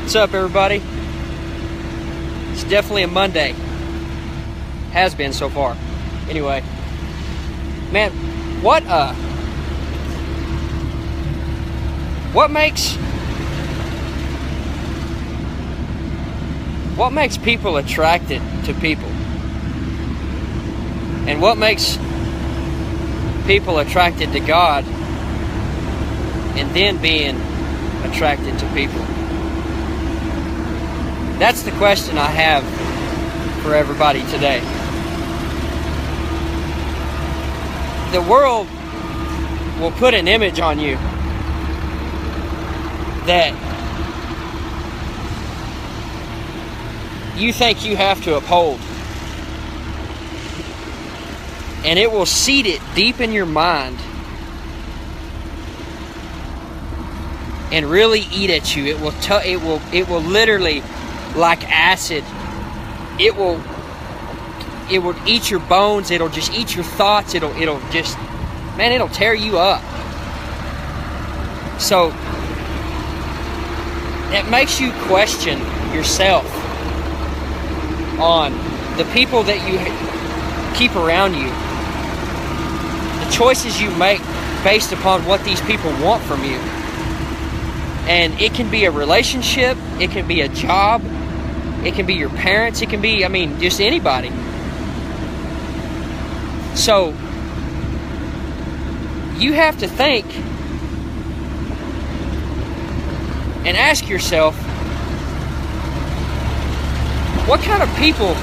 What's up, everybody? It's definitely a Monday. Has been so far. Anyway, man, what makes people attracted to people? And what makes people attracted to God and then being attracted to people? That's the question I have for everybody today. The world will put an image on you that you think you have to uphold. And it will seed it deep in your mind and really eat at you. It will literally, like acid, it will eat your bones. It'll just eat your thoughts. It'll tear you up. So it makes you question yourself on the people that you keep around you, the choices you make based upon what these people want from you. And it can be a relationship, it can be a job, it can be your parents, it can be, just anybody. So you have to think and ask yourself, what kind of people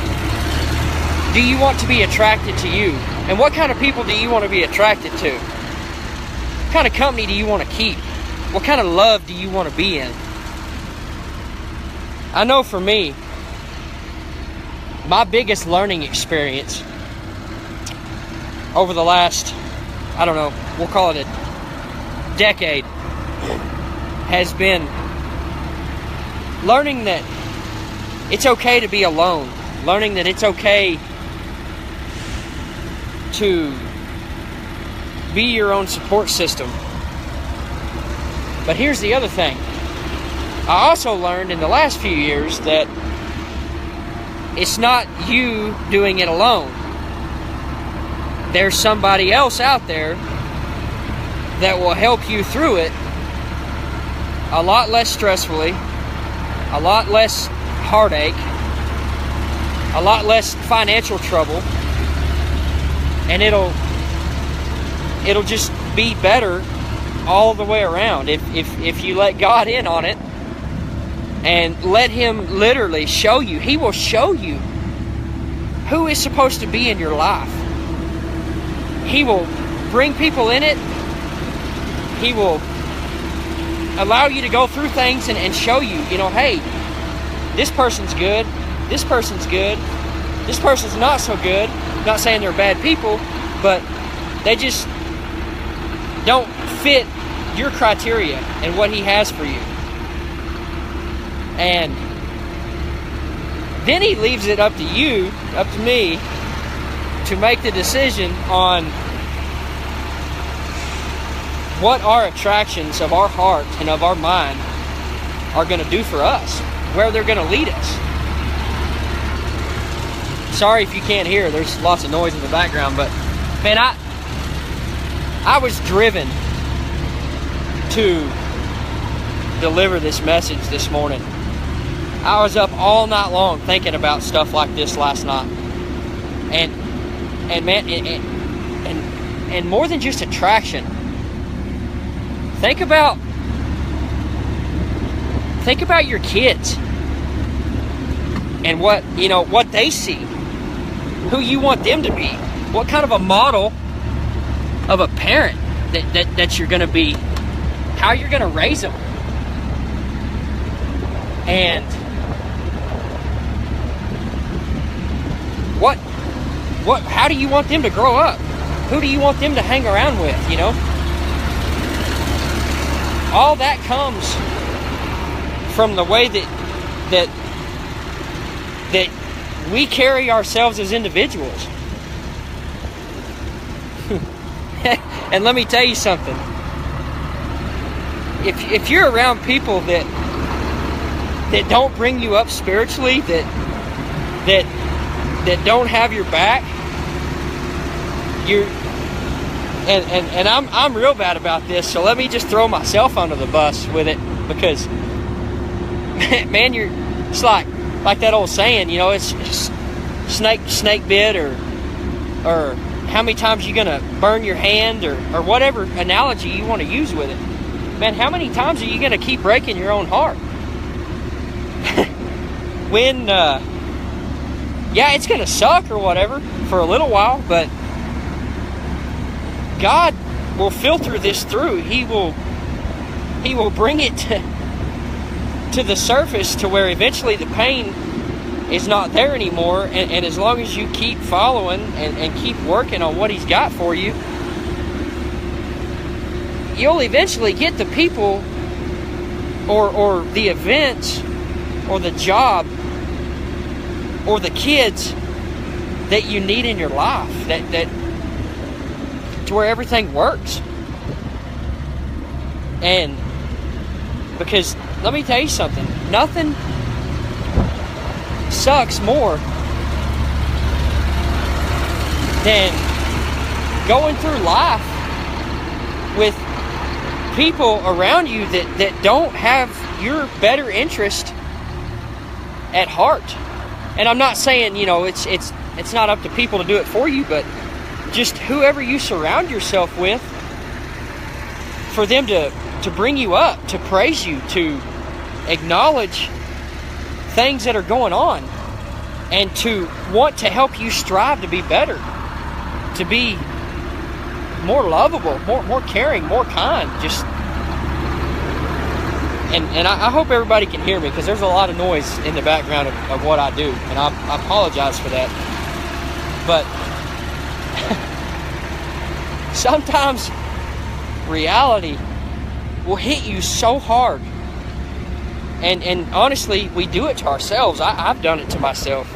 do you want to be attracted to you? And what kind of people do you want to be attracted to? What kind of company do you want to keep? What kind of love do you want to be in? I know for me, my biggest learning experience over the last, we'll call it a decade, has been learning that it's okay to be alone. Learning that it's okay to be your own support system. But here's the other thing. I also learned in the last few years that it's not you doing it alone. There's somebody else out there that will help you through it a lot less stressfully, a lot less heartache, a lot less financial trouble, and it'll just be better all the way around if you let God in on it and let Him literally show you. He will show you who is supposed to be in your life. He will bring people in it. He will allow you to go through things and show you, hey, this person's good, this person's good, this person's not so good. I'm not saying they're bad people, but they just don't fit your criteria and what He has for you. And then He leaves it up to you, up to me, to make the decision on what our attractions of our heart and of our mind are going to do for us, where they're going to lead us. Sorry if you can't hear, there's lots of noise in the background, but man, I was driven to deliver this message this morning. I was up all night long thinking about stuff like this last night. And man, and more than just attraction, think about your kids and what they see, who you want them to be, what kind of a model of a parent that you're going to be, how you're going to raise them. And how do you want them to grow up? Who do you want them to hang around with, All that comes from the way that we carry ourselves as individuals. And let me tell you something. If you're around people that that don't bring you up spiritually, that don't have your back, and I'm real bad about this, so let me just throw myself under the bus with it, because man, it's like that old saying, you know, it's snake bit, or how many times you gonna burn your hand, or whatever analogy you want to use with it. Man, how many times are you gonna keep breaking your own heart? When yeah, it's gonna suck or whatever for a little while, but God will filter this through. He will bring it to the surface, to where eventually the pain is not there anymore, and as long as you keep following and keep working on what He's got for you, you'll eventually get the people or the events or the job or the kids that you need in your life, that to where everything works. And because let me tell you something, nothing sucks more than going through life with people around you that don't have your better interest at heart. And I'm not saying, you know, it's not up to people to do it for you, but just whoever you surround yourself with, for them to bring you up, to praise you, to acknowledge things that are going on, and to want to help you strive to be better, to be more lovable, more caring, more kind. Just and I hope everybody can hear me, because there's a lot of noise in the background of what I do, and I apologize for that. But sometimes reality will hit you so hard, and honestly, we do it to ourselves. I've done it to myself.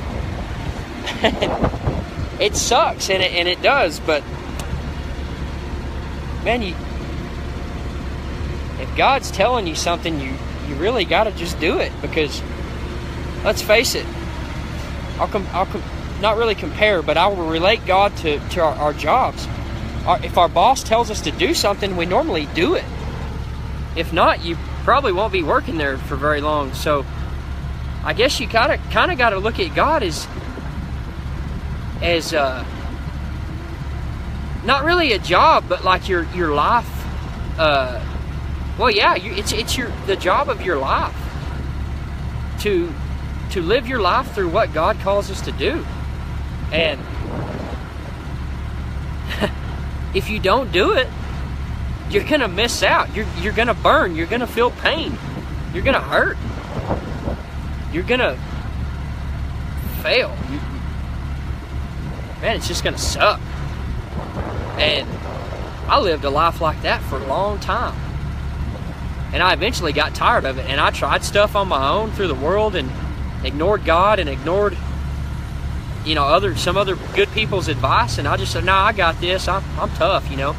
It sucks, and it does, but man, if God's telling you something, you really got to just do it, because let's face it, I'll not really compare, but I will relate God to our jobs. If our boss tells us to do something, we normally do it. If not, you probably won't be working there for very long. So I guess you kind of got to look at God as not really a job, but like your life. Well, yeah, it's the job of your life to live your life through what God calls us to do. And if you don't do it, you're gonna miss out. You're gonna burn. You're gonna feel pain. You're gonna hurt. You're gonna fail. Man, it's just gonna suck. And I lived a life like that for a long time, and I eventually got tired of it, and I tried stuff on my own through the world and ignored God and ignored, you know, some other good people's advice, and I just said, no, I got this. I'm tough, you know,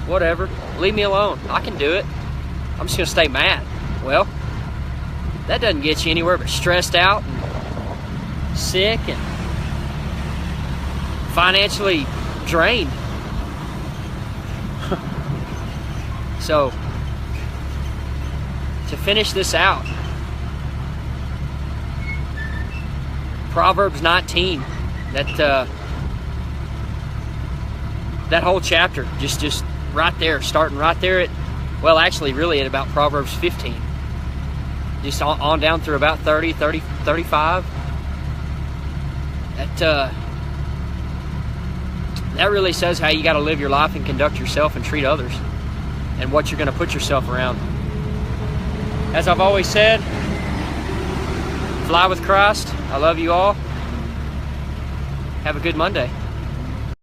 whatever, leave me alone, I can do it. I'm just gonna stay mad. Well, that doesn't get you anywhere but stressed out and sick and financially drained. So to finish this out, Proverbs 19, that whole chapter, just right there, starting right there at, well, actually really at about Proverbs 15, just on down through about 30, 35. That really says how you got to live your life and conduct yourself and treat others, and what you're going to put yourself around. As I've always said, fly with Christ. I love you all. Have a good Monday.